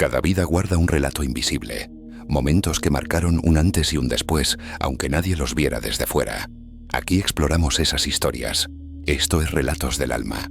Cada vida guarda un relato invisible, momentos que marcaron un antes y un después, aunque nadie los viera desde fuera. Aquí exploramos esas historias. Esto es Relatos del Alma.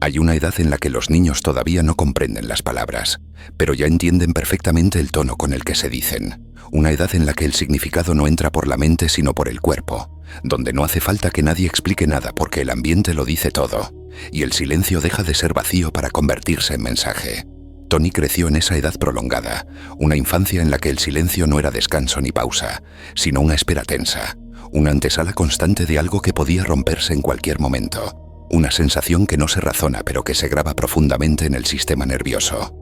Hay una edad en la que los niños todavía no comprenden las palabras, pero ya entienden perfectamente el tono con el que se dicen. Una edad en la que el significado no entra por la mente sino por el cuerpo, donde no hace falta que nadie explique nada porque el ambiente lo dice todo, y el silencio deja de ser vacío para convertirse en mensaje. Tony creció en esa edad prolongada, una infancia en la que el silencio no era descanso ni pausa, sino una espera tensa, una antesala constante de algo que podía romperse en cualquier momento. Una sensación que no se razona pero que se graba profundamente en el sistema nervioso.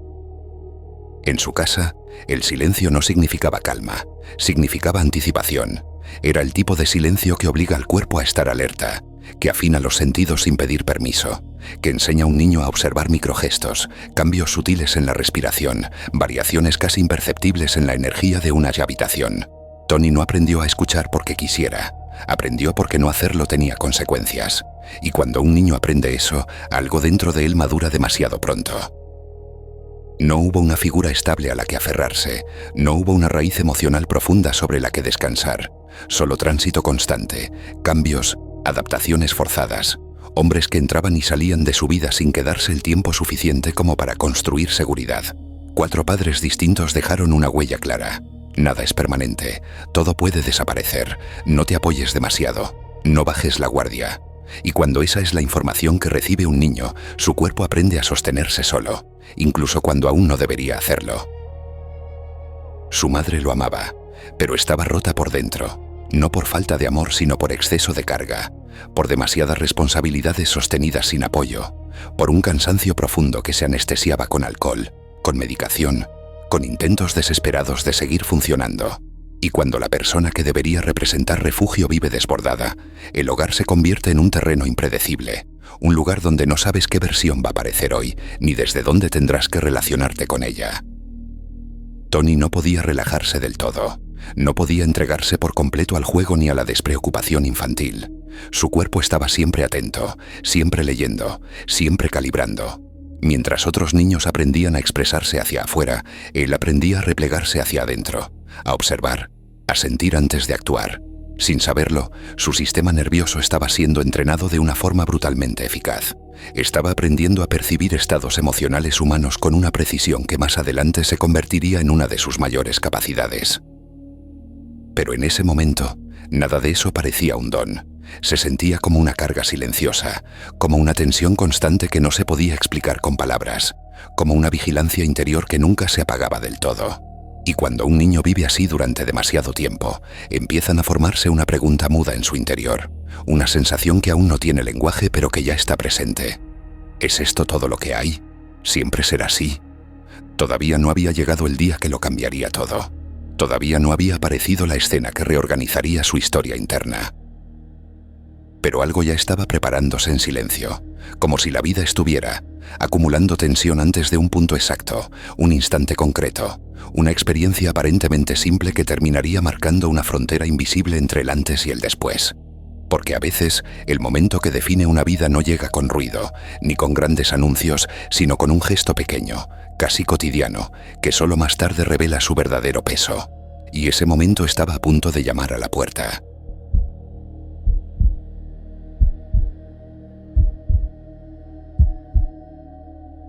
En su casa, el silencio no significaba calma, significaba anticipación. Era el tipo de silencio que obliga al cuerpo a estar alerta, que afina los sentidos sin pedir permiso, que enseña a un niño a observar microgestos, cambios sutiles en la respiración, variaciones casi imperceptibles en la energía de una habitación. Tony no aprendió a escuchar porque quisiera, aprendió porque no hacerlo tenía consecuencias. Y cuando un niño aprende eso, algo dentro de él madura demasiado pronto. No hubo una figura estable a la que aferrarse, no hubo una raíz emocional profunda sobre la que descansar, solo tránsito constante, cambios, adaptaciones forzadas, hombres que entraban y salían de su vida sin quedarse el tiempo suficiente como para construir seguridad. 4 padres distintos dejaron una huella clara. Nada es permanente, todo puede desaparecer, no te apoyes demasiado, no bajes la guardia. Y cuando esa es la información que recibe un niño, su cuerpo aprende a sostenerse solo, incluso cuando aún no debería hacerlo. Su madre lo amaba, pero estaba rota por dentro, no por falta de amor sino por exceso de carga, por demasiadas responsabilidades sostenidas sin apoyo, por un cansancio profundo que se anestesiaba con alcohol, con medicación, con intentos desesperados de seguir funcionando. Y cuando la persona que debería representar refugio vive desbordada, el hogar se convierte en un terreno impredecible, un lugar donde no sabes qué versión va a aparecer hoy, ni desde dónde tendrás que relacionarte con ella. Tony no podía relajarse del todo, no podía entregarse por completo al juego ni a la despreocupación infantil. Su cuerpo estaba siempre atento, siempre leyendo, siempre calibrando. Mientras otros niños aprendían a expresarse hacia afuera, él aprendía a replegarse hacia adentro, a observar, a sentir antes de actuar. Sin saberlo, su sistema nervioso estaba siendo entrenado de una forma brutalmente eficaz. Estaba aprendiendo a percibir estados emocionales humanos con una precisión que más adelante se convertiría en una de sus mayores capacidades. Pero en ese momento, nada de eso parecía un don. Se sentía como una carga silenciosa, como una tensión constante que no se podía explicar con palabras, como una vigilancia interior que nunca se apagaba del todo. Y cuando un niño vive así durante demasiado tiempo, empiezan a formarse una pregunta muda en su interior, una sensación que aún no tiene lenguaje pero que ya está presente. ¿Es esto todo lo que hay? ¿Siempre será así? Todavía no había llegado el día que lo cambiaría todo. Todavía no había aparecido la escena que reorganizaría su historia interna. Pero algo ya estaba preparándose en silencio, como si la vida estuviera acumulando tensión antes de un punto exacto, un instante concreto, una experiencia aparentemente simple que terminaría marcando una frontera invisible entre el antes y el después. Porque a veces el momento que define una vida no llega con ruido, ni con grandes anuncios, sino con un gesto pequeño, casi cotidiano, que solo más tarde revela su verdadero peso. Y ese momento estaba a punto de llamar a la puerta.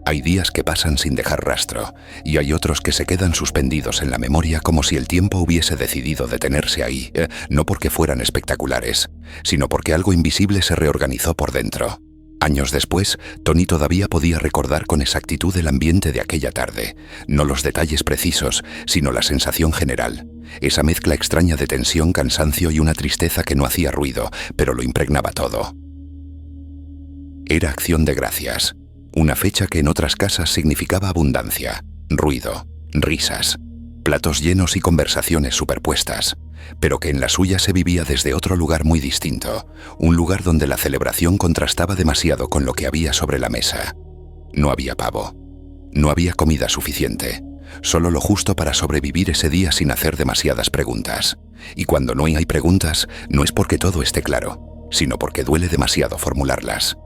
Hay días que pasan sin dejar rastro, y hay otros que se quedan suspendidos en la memoria como si el tiempo hubiese decidido detenerse ahí, no porque fueran espectaculares, sino porque algo invisible se reorganizó por dentro. Años después, Tony todavía podía recordar con exactitud el ambiente de aquella tarde, no los detalles precisos, sino la sensación general, esa mezcla extraña de tensión, cansancio y una tristeza que no hacía ruido, pero lo impregnaba todo. Era Acción de Gracias. Una fecha que en otras casas significaba abundancia, ruido, risas, platos llenos y conversaciones superpuestas, pero que en la suya se vivía desde otro lugar muy distinto, un lugar donde la celebración contrastaba demasiado con lo que había sobre la mesa. No había pavo, no había comida suficiente, solo lo justo para sobrevivir ese día sin hacer demasiadas preguntas. Y cuando no hay preguntas, no es porque todo esté claro, sino porque duele demasiado formularlas.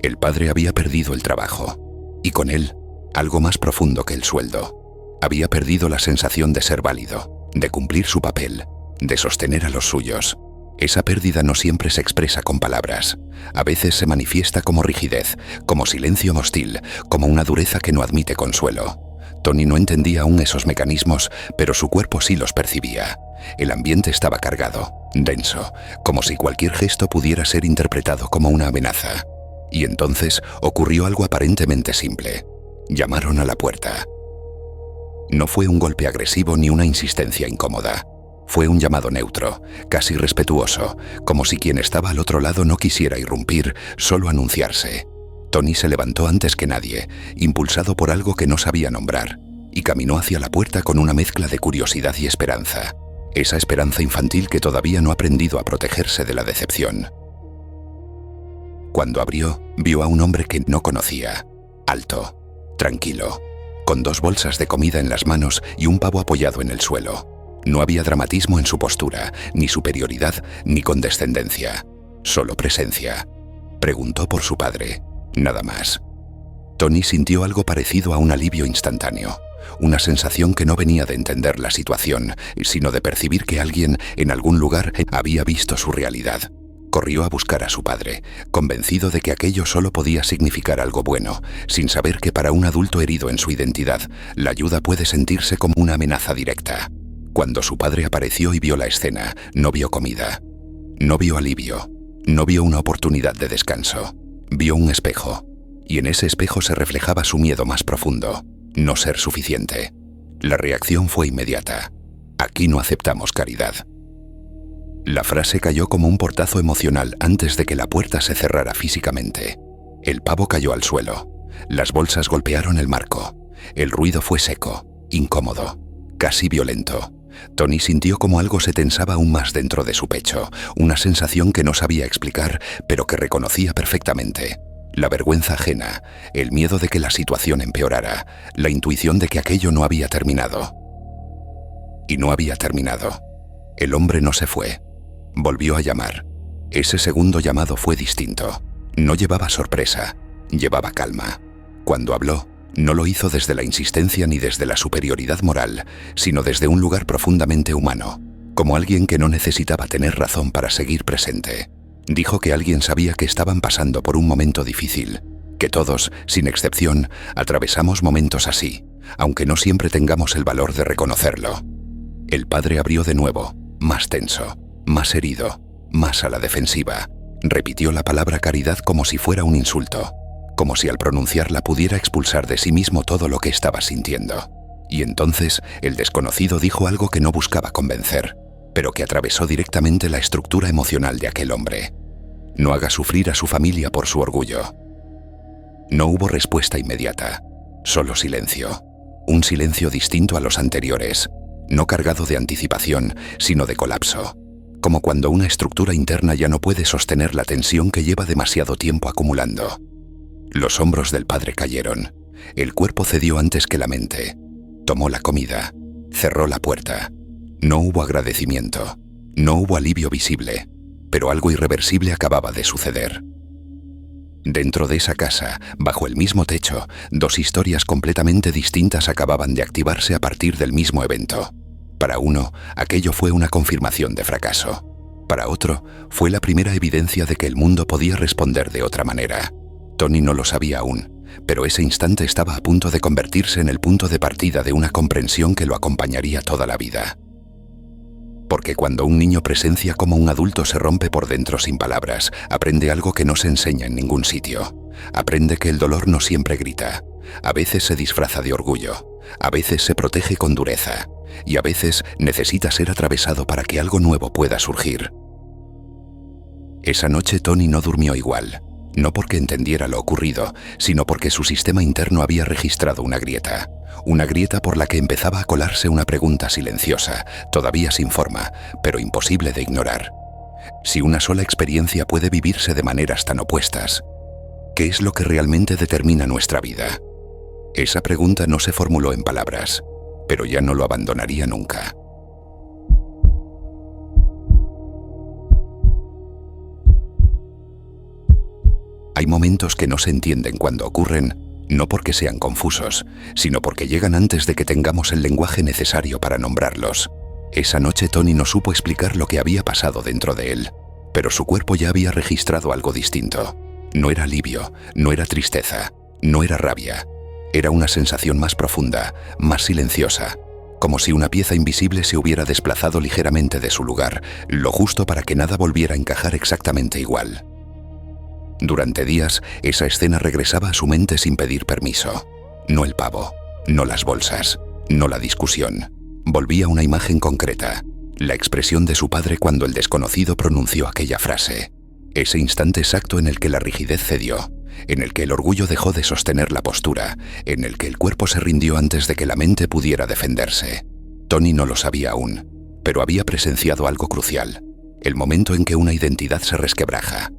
El padre había perdido el trabajo, y con él, algo más profundo que el sueldo. Había perdido la sensación de ser válido, de cumplir su papel, de sostener a los suyos. Esa pérdida no siempre se expresa con palabras. A veces se manifiesta como rigidez, como silencio hostil, como una dureza que no admite consuelo. Tony no entendía aún esos mecanismos, pero su cuerpo sí los percibía. El ambiente estaba cargado, denso, como si cualquier gesto pudiera ser interpretado como una amenaza. Y entonces ocurrió algo aparentemente simple. Llamaron a la puerta. No fue un golpe agresivo ni una insistencia incómoda. Fue un llamado neutro, casi respetuoso, como si quien estaba al otro lado no quisiera irrumpir, solo anunciarse. Tony se levantó antes que nadie, impulsado por algo que no sabía nombrar, y caminó hacia la puerta con una mezcla de curiosidad y esperanza. Esa esperanza infantil que todavía no ha aprendido a protegerse de la decepción. Cuando abrió, vio a un hombre que no conocía, alto, tranquilo, con 2 bolsas de comida en las manos y un pavo apoyado en el suelo. No había dramatismo en su postura, ni superioridad, ni condescendencia, solo presencia. Preguntó por su padre. Nada más. Tony sintió algo parecido a un alivio instantáneo, una sensación que no venía de entender la situación, sino de percibir que alguien, en algún lugar, había visto su realidad. Corrió a buscar a su padre, convencido de que aquello solo podía significar algo bueno, sin saber que para un adulto herido en su identidad, la ayuda puede sentirse como una amenaza directa. Cuando su padre apareció y vio la escena, no vio comida, no vio alivio, no vio una oportunidad de descanso. Vio un espejo, y en ese espejo se reflejaba su miedo más profundo, no ser suficiente. La reacción fue inmediata. Aquí no aceptamos caridad. La frase cayó como un portazo emocional antes de que la puerta se cerrara físicamente. El pavo cayó al suelo. Las bolsas golpearon el marco. El ruido fue seco, incómodo, casi violento. Tony sintió como algo se tensaba aún más dentro de su pecho, una sensación que no sabía explicar, pero que reconocía perfectamente. La vergüenza ajena, el miedo de que la situación empeorara, la intuición de que aquello no había terminado. Y no había terminado. El hombre no se fue. Volvió a llamar. Ese segundo llamado fue distinto. No llevaba sorpresa, llevaba calma. Cuando habló, no lo hizo desde la insistencia ni desde la superioridad moral, sino desde un lugar profundamente humano, como alguien que no necesitaba tener razón para seguir presente. Dijo que alguien sabía que estaban pasando por un momento difícil, que todos, sin excepción, atravesamos momentos así, aunque no siempre tengamos el valor de reconocerlo. El padre abrió de nuevo, más tenso, más herido, más a la defensiva. Repitió la palabra caridad como si fuera un insulto, como si al pronunciarla pudiera expulsar de sí mismo todo lo que estaba sintiendo. Y entonces el desconocido dijo algo que no buscaba convencer, pero que atravesó directamente la estructura emocional de aquel hombre. No haga sufrir a su familia por su orgullo. No hubo respuesta inmediata, solo silencio. Un silencio distinto a los anteriores, no cargado de anticipación, sino de colapso. Como cuando una estructura interna ya no puede sostener la tensión que lleva demasiado tiempo acumulando. Los hombros del padre cayeron. El cuerpo cedió antes que la mente. Tomó la comida. Cerró la puerta. No hubo agradecimiento. No hubo alivio visible. Pero algo irreversible acababa de suceder. Dentro de esa casa, bajo el mismo techo, 2 historias completamente distintas acababan de activarse a partir del mismo evento. Para uno, aquello fue una confirmación de fracaso. Para otro, fue la primera evidencia de que el mundo podía responder de otra manera. Tony no lo sabía aún, pero ese instante estaba a punto de convertirse en el punto de partida de una comprensión que lo acompañaría toda la vida. Porque cuando un niño presencia cómo un adulto se rompe por dentro sin palabras, aprende algo que no se enseña en ningún sitio. Aprende que el dolor no siempre grita. A veces se disfraza de orgullo, a veces se protege con dureza, y a veces necesita ser atravesado para que algo nuevo pueda surgir. Esa noche Tony no durmió igual. No porque entendiera lo ocurrido, sino porque su sistema interno había registrado una grieta por la que empezaba a colarse una pregunta silenciosa, todavía sin forma, pero imposible de ignorar. Si una sola experiencia puede vivirse de maneras tan opuestas, ¿qué es lo que realmente determina nuestra vida? Esa pregunta no se formuló en palabras, pero ya no lo abandonaría nunca. Hay momentos que no se entienden cuando ocurren No porque sean confusos, sino porque llegan antes de que tengamos el lenguaje necesario para nombrarlos. Esa noche Tony no supo explicar lo que había pasado dentro de él, pero su cuerpo ya había registrado algo distinto. No era alivio, no era tristeza, no era rabia. Era una sensación más profunda, más silenciosa, como si una pieza invisible se hubiera desplazado ligeramente de su lugar, lo justo para que nada volviera a encajar exactamente igual. Durante días, esa escena regresaba a su mente sin pedir permiso. No el pavo, no las bolsas, no la discusión. Volvía una imagen concreta, la expresión de su padre cuando el desconocido pronunció aquella frase. Ese instante exacto en el que la rigidez cedió, en el que el orgullo dejó de sostener la postura, en el que el cuerpo se rindió antes de que la mente pudiera defenderse. Tony no lo sabía aún, pero había presenciado algo crucial, el momento en que una identidad se resquebraja.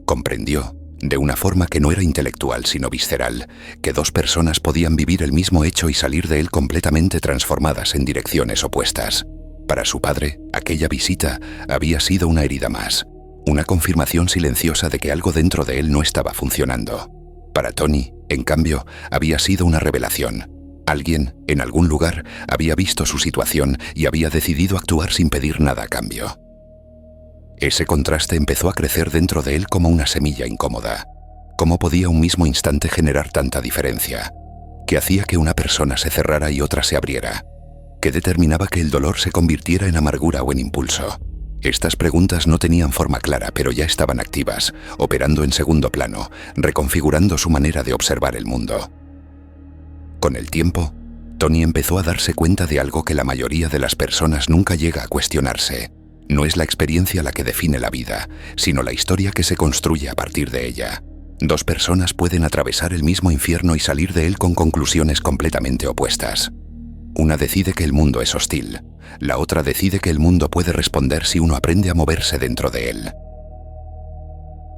Comprendió, de una forma que no era intelectual sino visceral, que dos personas podían vivir el mismo hecho y salir de él completamente transformadas en direcciones opuestas. Para su padre, aquella visita había sido una herida más, una confirmación silenciosa de que algo dentro de él no estaba funcionando. Para Tony, en cambio, había sido una revelación. Alguien, en algún lugar, había visto su situación y había decidido actuar sin pedir nada a cambio. Ese contraste empezó a crecer dentro de él como una semilla incómoda. ¿Cómo podía un mismo instante generar tanta diferencia? ¿Qué hacía que una persona se cerrara y otra se abriera? ¿Qué determinaba que el dolor se convirtiera en amargura o en impulso? Estas preguntas no tenían forma clara, pero ya estaban activas, operando en segundo plano, reconfigurando su manera de observar el mundo. Con el tiempo, Tony empezó a darse cuenta de algo que la mayoría de las personas nunca llega a cuestionarse. No es la experiencia la que define la vida, sino la historia que se construye a partir de ella. Dos personas pueden atravesar el mismo infierno y salir de él con conclusiones completamente opuestas. Una decide que el mundo es hostil, la otra decide que el mundo puede responder si uno aprende a moverse dentro de él.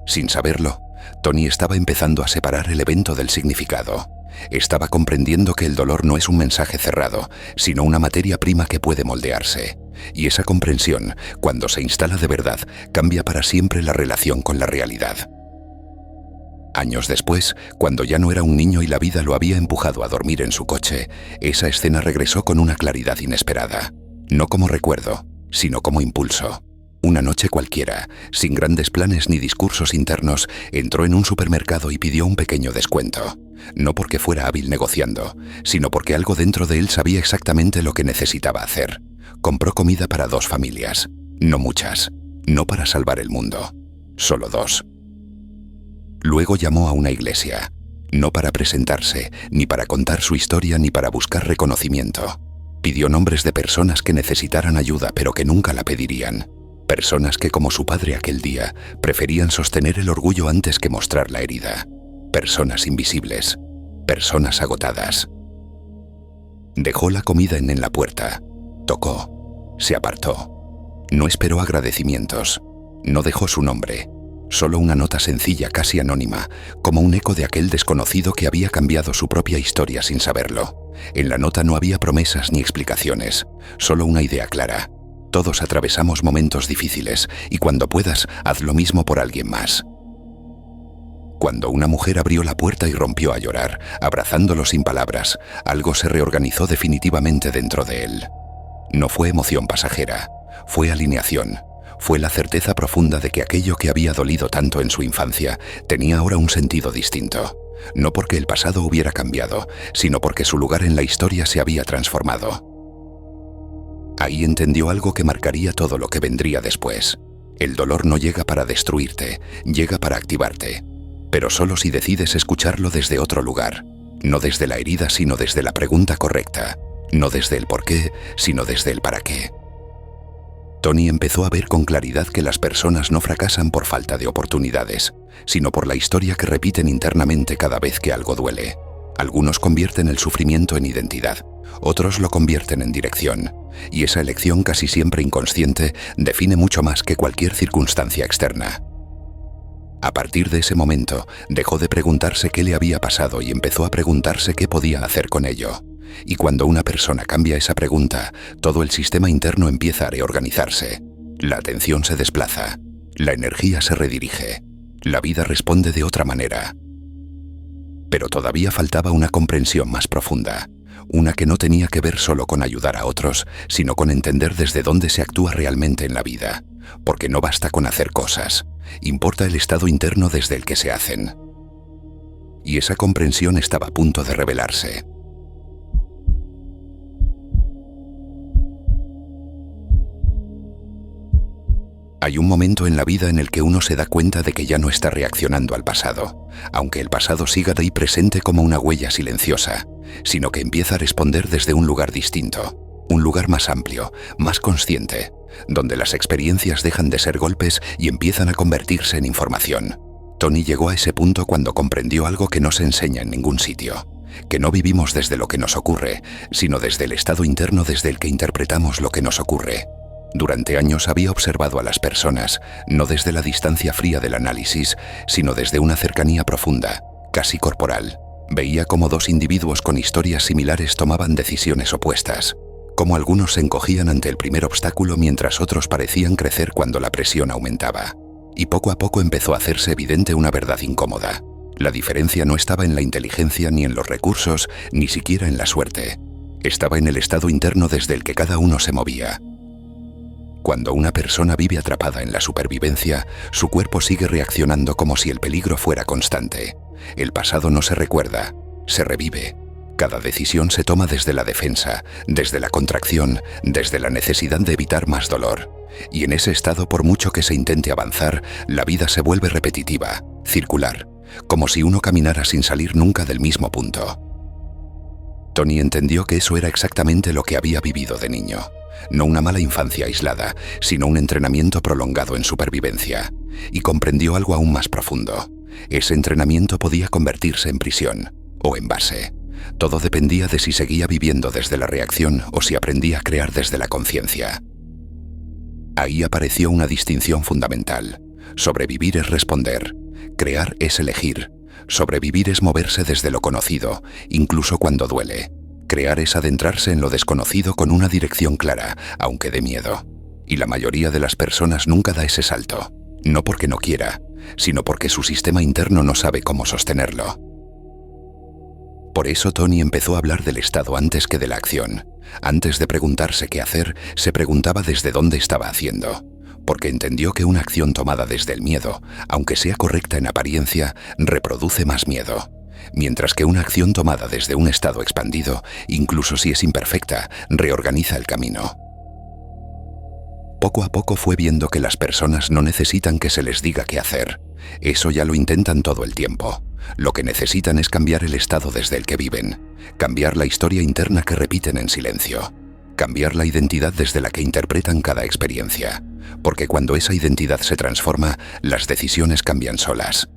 Sin saberlo, Tony estaba empezando a separar el evento del significado. Estaba comprendiendo que el dolor no es un mensaje cerrado, sino una materia prima que puede moldearse. Y esa comprensión, cuando se instala de verdad, cambia para siempre la relación con la realidad. Años después, cuando ya no era un niño y la vida lo había empujado a dormir en su coche, esa escena regresó con una claridad inesperada. No como recuerdo, sino como impulso. Una noche cualquiera, sin grandes planes ni discursos internos, entró en un supermercado y pidió un pequeño descuento. No porque fuera hábil negociando, sino porque algo dentro de él sabía exactamente lo que necesitaba hacer. Compró comida para 2 familias, no muchas, no para salvar el mundo, solo 2. Luego llamó a una iglesia, no para presentarse, ni para contar su historia, ni para buscar reconocimiento. Pidió nombres de personas que necesitaran ayuda pero que nunca la pedirían. Personas que, como su padre aquel día, preferían sostener el orgullo antes que mostrar la herida. Personas invisibles, personas agotadas. Dejó la comida en la puerta, tocó, se apartó. No esperó agradecimientos, no dejó su nombre, solo una nota sencilla, casi anónima, como un eco de aquel desconocido que había cambiado su propia historia sin saberlo. En la nota no había promesas ni explicaciones, solo una idea clara. Todos atravesamos momentos difíciles y cuando puedas, haz lo mismo por alguien más. Cuando una mujer abrió la puerta y rompió a llorar, abrazándolo sin palabras, algo se reorganizó definitivamente dentro de él. No fue emoción pasajera, fue alineación, fue la certeza profunda de que aquello que había dolido tanto en su infancia tenía ahora un sentido distinto. No porque el pasado hubiera cambiado, sino porque su lugar en la historia se había transformado. Ahí entendió algo que marcaría todo lo que vendría después. El dolor no llega para destruirte, llega para activarte. Pero solo si decides escucharlo desde otro lugar. No desde la herida, sino desde la pregunta correcta. No desde el por qué, sino desde el para qué. Tony empezó a ver con claridad que las personas no fracasan por falta de oportunidades, sino por la historia que repiten internamente cada vez que algo duele. Algunos convierten el sufrimiento en identidad, otros lo convierten en dirección, y esa elección casi siempre inconsciente define mucho más que cualquier circunstancia externa. A partir de ese momento, dejó de preguntarse qué le había pasado y empezó a preguntarse qué podía hacer con ello. Y cuando una persona cambia esa pregunta, todo el sistema interno empieza a reorganizarse. La atención se desplaza, la energía se redirige, la vida responde de otra manera. Pero todavía faltaba una comprensión más profunda, una que no tenía que ver solo con ayudar a otros, sino con entender desde dónde se actúa realmente en la vida, porque no basta con hacer cosas, importa el estado interno desde el que se hacen. Y esa comprensión estaba a punto de revelarse. Hay un momento en la vida en el que uno se da cuenta de que ya no está reaccionando al pasado, aunque el pasado siga ahí presente como una huella silenciosa, sino que empieza a responder desde un lugar distinto, un lugar más amplio, más consciente, donde las experiencias dejan de ser golpes y empiezan a convertirse en información. Tony llegó a ese punto cuando comprendió algo que no se enseña en ningún sitio, que no vivimos desde lo que nos ocurre, sino desde el estado interno desde el que interpretamos lo que nos ocurre. Durante años había observado a las personas, no desde la distancia fría del análisis, sino desde una cercanía profunda, casi corporal. Veía cómo dos individuos con historias similares tomaban decisiones opuestas, cómo algunos se encogían ante el primer obstáculo mientras otros parecían crecer cuando la presión aumentaba. Y poco a poco empezó a hacerse evidente una verdad incómoda. La diferencia no estaba en la inteligencia ni en los recursos, ni siquiera en la suerte. Estaba en el estado interno desde el que cada uno se movía. Cuando una persona vive atrapada en la supervivencia, su cuerpo sigue reaccionando como si el peligro fuera constante. El pasado no se recuerda, se revive. Cada decisión se toma desde la defensa, desde la contracción, desde la necesidad de evitar más dolor. Y en ese estado, por mucho que se intente avanzar, la vida se vuelve repetitiva, circular, como si uno caminara sin salir nunca del mismo punto. Tony entendió que eso era exactamente lo que había vivido de niño. No una mala infancia aislada, sino un entrenamiento prolongado en supervivencia. Y comprendió algo aún más profundo. Ese entrenamiento podía convertirse en prisión, o en base. Todo dependía de si seguía viviendo desde la reacción o si aprendía a crear desde la conciencia. Ahí apareció una distinción fundamental. Sobrevivir es responder. Crear es elegir. Sobrevivir es moverse desde lo conocido, incluso cuando duele. Crear es adentrarse en lo desconocido con una dirección clara, aunque de miedo. Y la mayoría de las personas nunca da ese salto, no porque no quiera, sino porque su sistema interno no sabe cómo sostenerlo. Por eso Tony empezó a hablar del estado antes que de la acción. Antes de preguntarse qué hacer, se preguntaba desde dónde estaba haciendo, porque entendió que una acción tomada desde el miedo, aunque sea correcta en apariencia, reproduce más miedo. Mientras que una acción tomada desde un estado expandido, incluso si es imperfecta, reorganiza el camino. Poco a poco fue viendo que las personas no necesitan que se les diga qué hacer. Eso ya lo intentan todo el tiempo. Lo que necesitan es cambiar el estado desde el que viven, cambiar la historia interna que repiten en silencio, cambiar la identidad desde la que interpretan cada experiencia, porque cuando esa identidad se transforma, las decisiones cambian solas.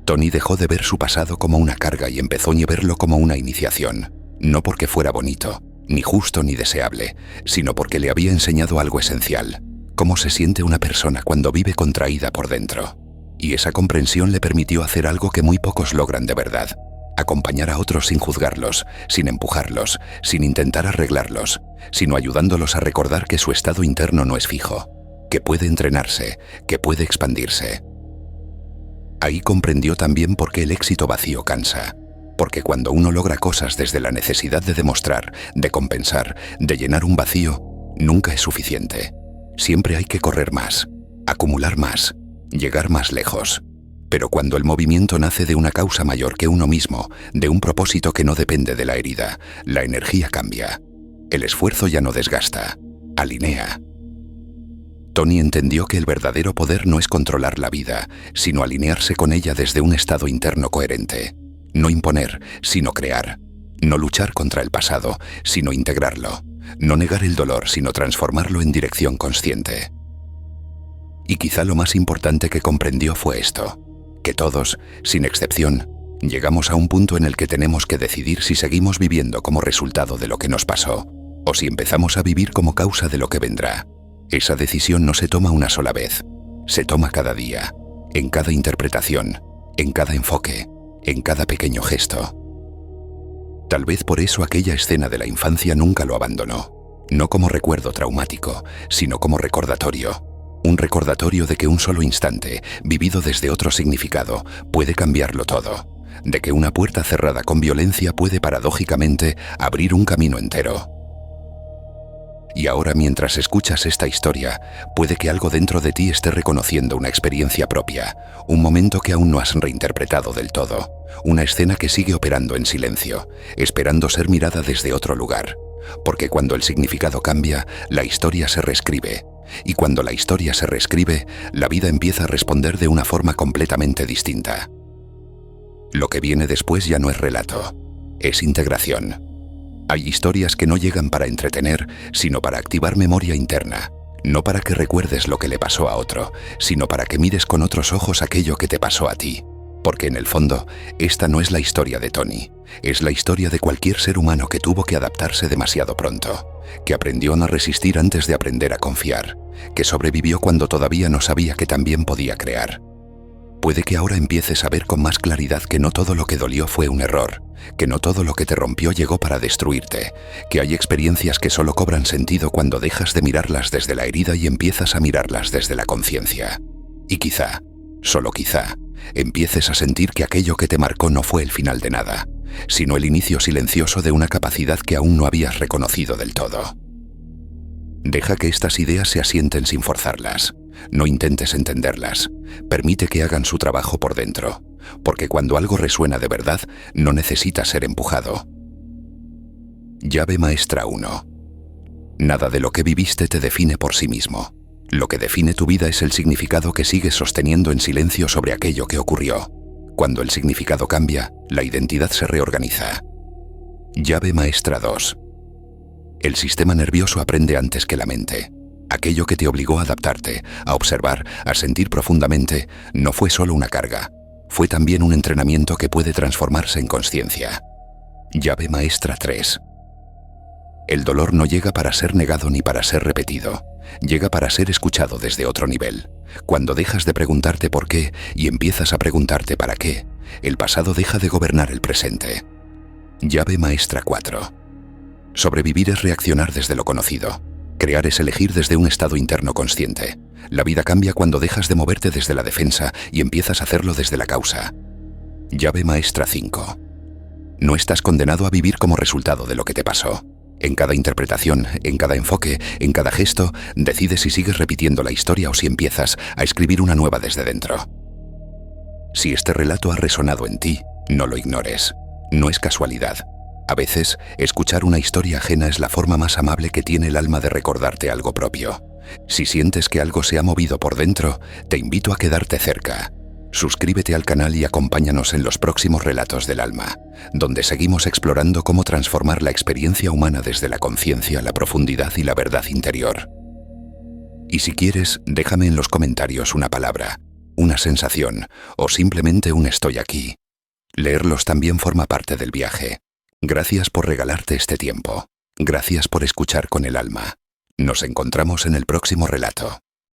Tony dejó de ver su pasado como una carga y empezó a verlo como una iniciación, no porque fuera bonito, ni justo ni deseable, sino porque le había enseñado algo esencial, cómo se siente una persona cuando vive contraída por dentro. Y esa comprensión le permitió hacer algo que muy pocos logran de verdad: acompañar a otros sin juzgarlos, sin empujarlos, sin intentar arreglarlos, sino ayudándolos a recordar que su estado interno no es fijo, que puede entrenarse, que puede expandirse. Ahí comprendió también por qué el éxito vacío cansa, porque cuando uno logra cosas desde la necesidad de demostrar, de compensar, de llenar un vacío, nunca es suficiente. Siempre hay que correr más, acumular más, llegar más lejos. Pero cuando el movimiento nace de una causa mayor que uno mismo, de un propósito que no depende de la herida, la energía cambia. El esfuerzo ya no desgasta, alinea. Tony entendió que el verdadero poder no es controlar la vida, sino alinearse con ella desde un estado interno coherente. No imponer, sino crear. No luchar contra el pasado, sino integrarlo. No negar el dolor, sino transformarlo en dirección consciente. Y quizá lo más importante que comprendió fue esto: que todos, sin excepción, llegamos a un punto en el que tenemos que decidir si seguimos viviendo como resultado de lo que nos pasó, o si empezamos a vivir como causa de lo que vendrá. Esa decisión no se toma una sola vez, se toma cada día, en cada interpretación, en cada enfoque, en cada pequeño gesto. Tal vez por eso aquella escena de la infancia nunca lo abandonó, no como recuerdo traumático, sino como recordatorio. Un recordatorio de que un solo instante, vivido desde otro significado, puede cambiarlo todo. de que una puerta cerrada con violencia puede paradójicamente abrir un camino entero. Y ahora, mientras escuchas esta historia, puede que algo dentro de ti esté reconociendo una experiencia propia, un momento que aún no has reinterpretado del todo, una escena que sigue operando en silencio, esperando ser mirada desde otro lugar. Porque cuando el significado cambia, la historia se reescribe. Y cuando la historia se reescribe, la vida empieza a responder de una forma completamente distinta. Lo que viene después ya no es relato, es integración. Hay historias que no llegan para entretener, sino para activar memoria interna. No para que recuerdes lo que le pasó a otro, sino para que mires con otros ojos aquello que te pasó a ti. Porque en el fondo, esta no es la historia de Tony, es la historia de cualquier ser humano que tuvo que adaptarse demasiado pronto, que aprendió a no resistir antes de aprender a confiar, que sobrevivió cuando todavía no sabía que también podía crear. Puede que ahora empieces a ver con más claridad que no todo lo que dolió fue un error, que no todo lo que te rompió llegó para destruirte, que hay experiencias que solo cobran sentido cuando dejas de mirarlas desde la herida y empiezas a mirarlas desde la conciencia. Y quizá, solo quizá, empieces a sentir que aquello que te marcó no fue el final de nada, sino el inicio silencioso de una capacidad que aún no habías reconocido del todo. Deja que estas ideas se asienten sin forzarlas. No intentes entenderlas. Permite que hagan su trabajo por dentro, porque cuando algo resuena de verdad, no necesita ser empujado. Llave maestra 1. Nada de lo que viviste te define por sí mismo. Lo que define tu vida es el significado que sigues sosteniendo en silencio sobre aquello que ocurrió. Cuando el significado cambia, la identidad se reorganiza. Llave maestra 2. El sistema nervioso aprende antes que la mente. Aquello que te obligó a adaptarte, a observar, a sentir profundamente, no fue solo una carga. Fue también un entrenamiento que puede transformarse en consciencia. Llave maestra 3. El dolor no llega para ser negado ni para ser repetido. Llega para ser escuchado desde otro nivel. Cuando dejas de preguntarte por qué y empiezas a preguntarte para qué, el pasado deja de gobernar el presente. Llave maestra 4. Sobrevivir es reaccionar desde lo conocido. Crear es elegir desde un estado interno consciente. La vida cambia cuando dejas de moverte desde la defensa y empiezas a hacerlo desde la causa. Llave maestra 5. No estás condenado a vivir como resultado de lo que te pasó. En cada interpretación, en cada enfoque, en cada gesto, decides si sigues repitiendo la historia o si empiezas a escribir una nueva desde dentro. Si este relato ha resonado en ti, no lo ignores. No es casualidad. A veces, escuchar una historia ajena es la forma más amable que tiene el alma de recordarte algo propio. Si sientes que algo se ha movido por dentro, te invito a quedarte cerca. Suscríbete al canal y acompáñanos en los próximos relatos del alma, donde seguimos explorando cómo transformar la experiencia humana desde la conciencia, la profundidad y la verdad interior. Y si quieres, déjame en los comentarios una palabra, una sensación o simplemente un estoy aquí. Leerlos también forma parte del viaje. Gracias por regalarte este tiempo. Gracias por escuchar con el alma. Nos encontramos en el próximo relato.